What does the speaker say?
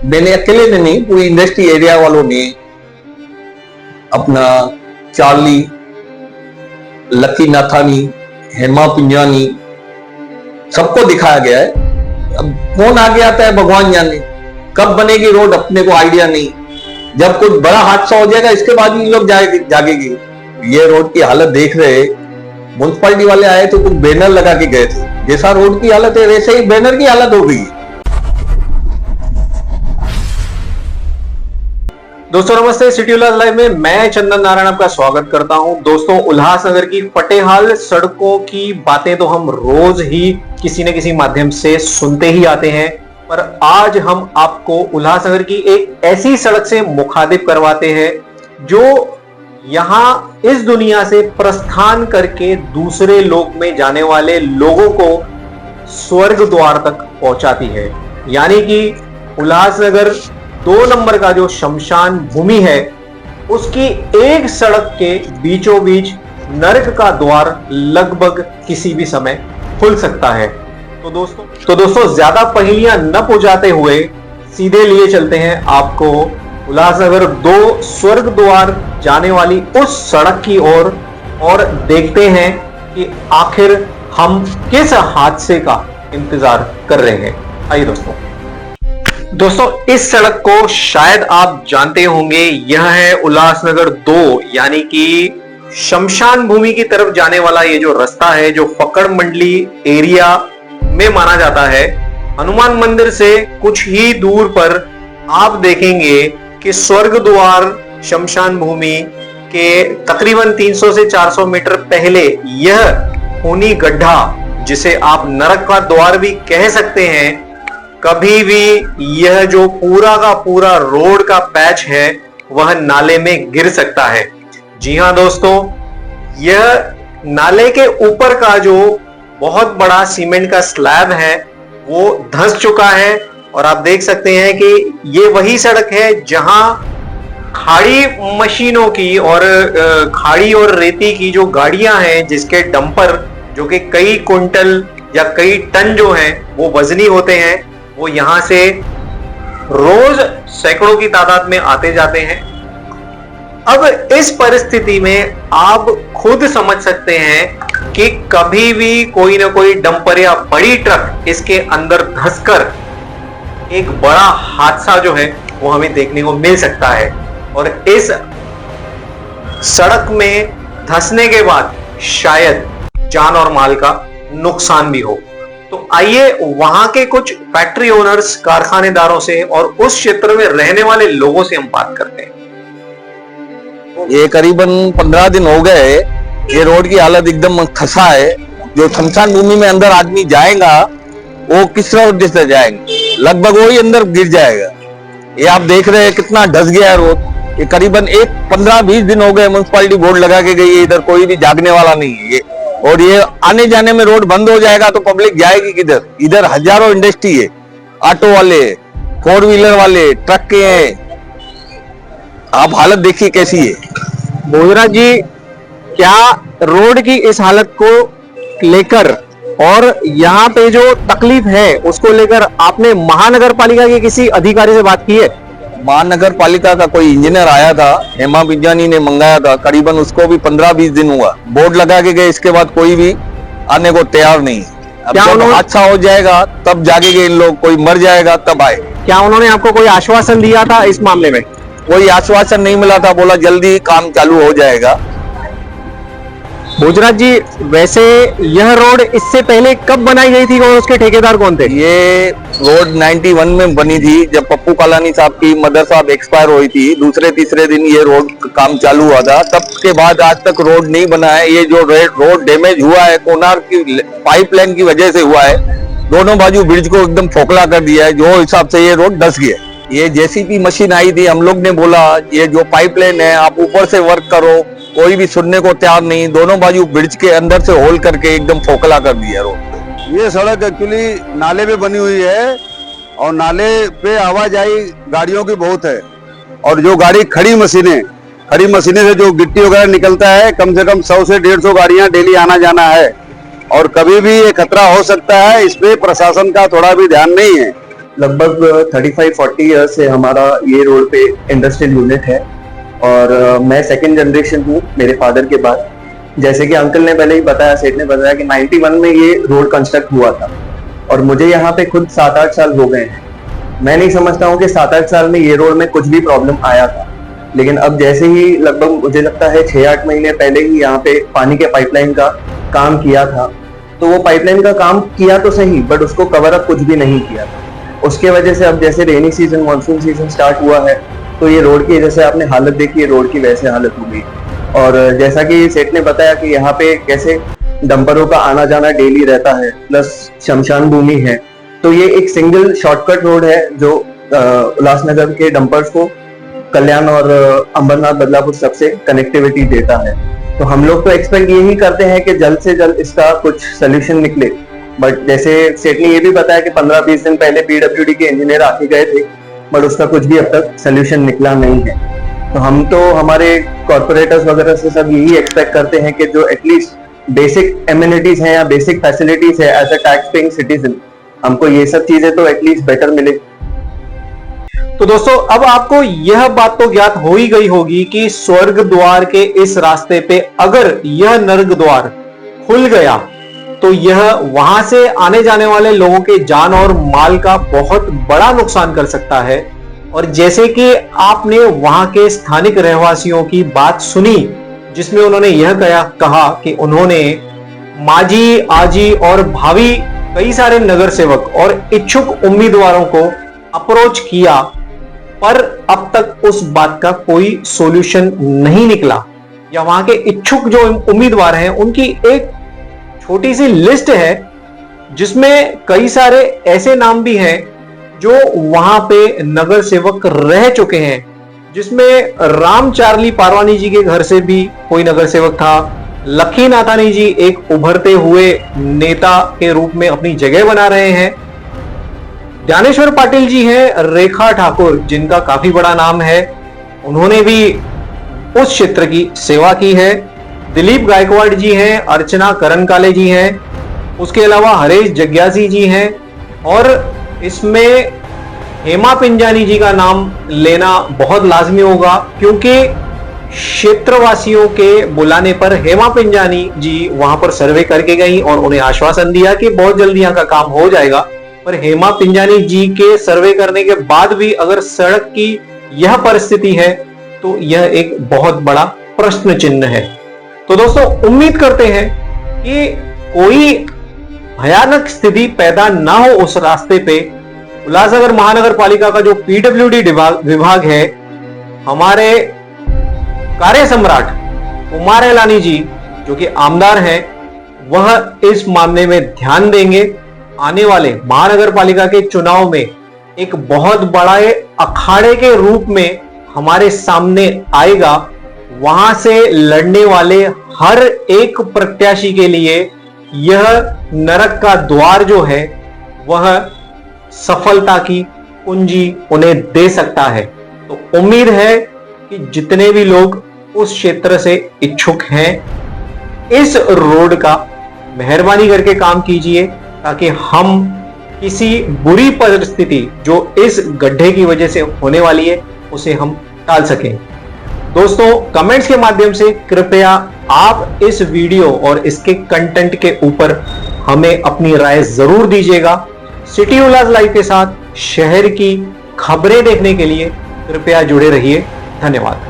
मैंने अकेले ने नहीं, पूरी इंडस्ट्री एरिया वालों ने, अपना चार्ली, लकी नाथानी, हेमा पिंजानी, सबको दिखाया गया है। अब कौन आगे आता है भगवान जाने, कब बनेगी रोड अपने को आइडिया नहीं। जब कुछ बड़ा हादसा हो जाएगा इसके बाद ही लोग जागेंगे। ये रोड की हालत देख रहे, म्युनिसिपालिटी वाले आए तो कुछ बैनर लगा के गए थे, जैसा रोड की हालत है वैसे ही बैनर की हालत हो गई। दोस्तों नमस्ते, सिटी उल्लास लाइव में मैं चंदन नारायण आपका स्वागत करता हूं। दोस्तों, उल्लासनगर की फटेहाल सड़कों की बातें तो हम रोज ही किसी न किसी माध्यम से सुनते ही आते हैं, पर आज हम आपको उल्लासनगर की एक ऐसी सड़क से मुखातिब करवाते हैं जो यहां इस दुनिया से प्रस्थान करके दूसरे लोक में जाने वाले लोगों को स्वर्ग द्वार तक पहुंचाती है। यानी कि उल्लासनगर 2 नंबर का जो शमशान भूमि है, उसकी एक सड़क के बीचों बीच नरक का द्वार लगभग किसी भी द्वार खुल सकता है। तो दोस्तों ज्यादा पहेलियां न पूछाते हुए सीधे लिए चलते हैं आपको उल्लासनगर 2 स्वर्ग द्वार जाने वाली उस सड़क की ओर और देखते हैं कि आखिर हम किस हादसे का इंतजार कर रहे हैं। आइए दोस्तों, इस सड़क को शायद आप जानते होंगे। यह है उल्लासनगर 2 यानी कि शमशान भूमि की तरफ जाने वाला ये जो रास्ता है, जो फक्कड़ मंडली एरिया में माना जाता है। हनुमान मंदिर से कुछ ही दूर पर आप देखेंगे कि स्वर्ग द्वार शमशान भूमि के तकरीबन 300 से 400 मीटर पहले यह खूनी गड्ढा, जिसे आप नरक का द्वार भी कह सकते हैं, कभी भी यह जो पूरा का पूरा रोड का पैच है वह नाले में गिर सकता है। जी हां दोस्तों, यह नाले के ऊपर का जो बहुत बड़ा सीमेंट का स्लैब है वो धंस चुका है और आप देख सकते हैं कि ये वही सड़क है जहां खाड़ी मशीनों की और खाड़ी और रेती की जो गाड़ियां हैं, जिसके डंपर जो कि कई कुंटल या कई टन जो हैं वो वजनी होते हैं, वो यहां से रोज सैकड़ों की तादाद में आते जाते हैं। अब इस परिस्थिति में आप खुद समझ सकते हैं कि कभी भी कोई ना कोई डंपर या बड़ी ट्रक इसके अंदर धंसकर एक बड़ा हादसा जो है वो हमें देखने को मिल सकता है और इस सड़क में धंसने के बाद शायद जान और माल का नुकसान भी हो। तो आइए वहां के कुछ फैक्ट्री ओनर्स, कारखानेदारों से और उस क्षेत्र में रहने वाले लोगों से हम बात करते हैं। ये करीबन 15 दिन हो गए, ये रोड की हालत एकदम खसा है। जो शमशान भूमि में अंदर आदमी जाएगा वो किस रोड से जाएंगे, लगभग वही अंदर गिर जाएगा। ये आप देख रहे हैं कितना धस गया है रोड। ये करीबन 15-20 दिन हो गए म्युनिसिपालिटी बोर्ड लगा के गई है, इधर कोई भी जागने वाला नहीं है। ये और ये आने जाने में रोड बंद हो जाएगा तो पब्लिक जाएगी किधर? इधर हजारों इंडस्ट्री है, ऑटो वाले, 4 व्हीलर वाले, ट्रक के हैं। आप हालत देखिए कैसी है। भोजराज जी, क्या रोड की इस हालत को लेकर और यहाँ पे जो तकलीफ है उसको लेकर आपने महानगर पालिका के किसी अधिकारी से बात की है? महानगर पालिका का कोई इंजीनियर आया था, हेमा पिंजानी ने मंगाया था, करीबन उसको भी 15-20 दिन हुआ। बोर्ड लगा के गए, इसके बाद कोई भी आने को तैयार नहीं। अब जब हादसा हो जाएगा तब जागेंगे इन लोग, कोई मर जाएगा तब आए। क्या उन्होंने आपको कोई आश्वासन दिया था इस मामले में? कोई आश्वासन नहीं मिला था, बोला जल्दी काम चालू हो जाएगा। भोजराज जी, वैसे यह रोड इससे पहले कब बनाई गई थी और उसके ठेकेदार कौन थे? ये रोड 91 में बनी थी, जब पप्पू कालानी साहब की मदर साहब एक्सपायर हुई थी। दूसरे तीसरे दिन ये रोड काम चालू हुआ था, तब के बाद आज तक रोड नहीं बना है। ये जो रोड डैमेज हुआ है कोनार की पाइपलाइन की वजह से हुआ है। दोनों बाजू ब्रिज को एकदम खोखला कर दिया है, जो हिसाब से ये रोड धंस गया। ये जेसीबी मशीन आई थी, हम लोग ने बोला ये जो पाइपलाइन है आप ऊपर से वर्क करो, कोई भी सुनने को तैयार नहीं। दोनों बाजू ब्रिज के अंदर से होल करके एकदम खोखला कर दिया रोड। ये सड़क एक्चुअली नाले पे बनी हुई है और नाले पे आवाजाही गाड़ियों की बहुत है और जो गाड़ी खड़ी मशीनें से जो गिट्टी वगैरह निकलता है, कम से कम 100 से 150 गाड़ियां डेली आना जाना है और कभी भी ये खतरा हो सकता है। इस पे प्रशासन का थोड़ा भी ध्यान नहीं है। लगभग 35-40 ईयर्स से हमारा ये रोड पे इंडस्ट्रियल यूनिट है और मैं सेकंड जनरेशन हूँ मेरे फादर के बाद। जैसे कि अंकल ने पहले ही बताया, सेठ ने बताया कि 91 में ये रोड कंस्ट्रक्ट हुआ था और मुझे यहाँ पे खुद 7-8 साल हो गए हैं। मैं नहीं समझता हूँ कि 7-8 साल में ये रोड में कुछ भी प्रॉब्लम आया था, लेकिन अब जैसे ही लगभग मुझे लगता है 6-8 महीने पहले ही यहाँ पे पानी के पाइपलाइन का काम किया था, तो वो पाइपलाइन का काम किया तो सही बट उसको कवर अप कुछ भी नहीं किया था। उसके वजह से अब जैसे rainy season, monsoon season start हुआ है तो ये रोड की जैसे आपने हालत देखी है, रोड की वैसे हालत हो गई। और जैसा कि सेठ ने बताया कि यहाँ पे कैसे डंपरों का आना जाना डेली रहता है, प्लस शमशान भूमि है, तो ये एक सिंगल शॉर्टकट रोड है जो उल्लासनगर के डंपर्स को कल्याण और अंबरनाथ बदलापुर सबसे कनेक्टिविटी देता है। तो हम लोग तो एक्सपेक्ट यही करते हैं कि जल्द से जल्द इसका कुछ सोल्यूशन निकले, बट जैसे सेठ ने ये भी बताया कि 15-20 दिन पहले पीडब्ल्यूडी के इंजीनियर आके गए थे, बट उसका कुछ भी अब तक सोल्यूशन निकला नहीं है। तो हम तो हमारे कॉर्पोरेटर्स वगैरह से सब यही एक्सपेक्ट करते हैं कि जो एटलीस्ट बेसिक एमिनिटीज हैं या बेसिक फैसिलिटीज है as a tax paying citizen, हमको ये सब चीजें तो एटलीस्ट बेटर मिले। तो दोस्तों, अब आपको यह बात तो ज्ञात हो ही गई होगी कि स्वर्ग द्वार के इस रास्ते पे अगर यह नर्क द्वार खुल गया तो यह वहां से आने जाने वाले लोगों के जान और माल का बहुत बड़ा नुकसान कर सकता है। और जैसे कि आपने वहां के स्थानिक रहवासियों की बात सुनी, जिसमें उन्होंने यह कहा कि उन्होंने माजी, आजी और भावी कई सारे नगर सेवक और इच्छुक उम्मीदवारों को अप्रोच किया, पर अब तक उस बात का कोई सॉल्यूशन नहीं निकला, या वहां के इच्छुक जो उम्मीदवार हैं उनकी एक छोटी सी लिस्ट है जिसमें कई सारे ऐसे नाम भी हैं जो वहां पे नगर सेवक रह चुके हैं, जिसमें राम चार्ली पारवानी जी के घर से भी कोई नगर सेवक था। लखी नाथानी जी एक उभरते हुए नेता के रूप में अपनी जगह बना रहे हैं। ज्ञानेश्वर पाटिल जी हैं, रेखा ठाकुर जिनका काफी बड़ा नाम है, उन्होंने भी उस क्षेत्र की सेवा की है। दिलीप गायकवाड़ जी हैं, अर्चना करनकाले जी हैं, उसके अलावा हरेश जग्यासी जी हैं, और इसमें हेमा पिंजानी जी का नाम लेना बहुत लाजमी होगा, क्योंकि क्षेत्रवासियों के बुलाने पर हेमा पिंजानी जी वहां पर सर्वे करके गई और उन्हें आश्वासन दिया कि बहुत जल्दी यहाँ का काम हो जाएगा। पर हेमा पिंजानी जी के सर्वे करने के बाद भी अगर सड़क की यह परिस्थिति है तो यह एक बहुत बड़ा प्रश्न चिन्ह है। तो दोस्तों, उम्मीद करते हैं कि कोई भयानक स्थिति पैदा ना हो उस रास्ते पे। उल्लासनगर महानगर पालिका का जो पीडब्ल्यूडी विभाग है, हमारे कार्य सम्राट कुमार एलानी जी जो कि आमदार हैं, वह इस मामले में ध्यान देंगे। आने वाले महानगर पालिका के चुनाव में एक बहुत बड़ा अखाड़े के रूप में हमारे सामने आएगा। वहां से लड़ने वाले हर एक प्रत्याशी के लिए यह नरक का द्वार जो है वह सफलता की कुंजी उन्हें दे सकता है। तो उम्मीद है कि जितने भी लोग उस क्षेत्र से इच्छुक हैं, इस रोड का मेहरबानी करके काम कीजिए, ताकि हम किसी बुरी परिस्थिति जो इस गड्ढे की वजह से होने वाली है उसे हम टाल सकें। दोस्तों, कमेंट्स के माध्यम से कृपया आप इस वीडियो और इसके कंटेंट के ऊपर हमें अपनी राय जरूर दीजिएगा। सिटी उल्लास लाइव के साथ शहर की खबरें देखने के लिए कृपया जुड़े रहिए। धन्यवाद।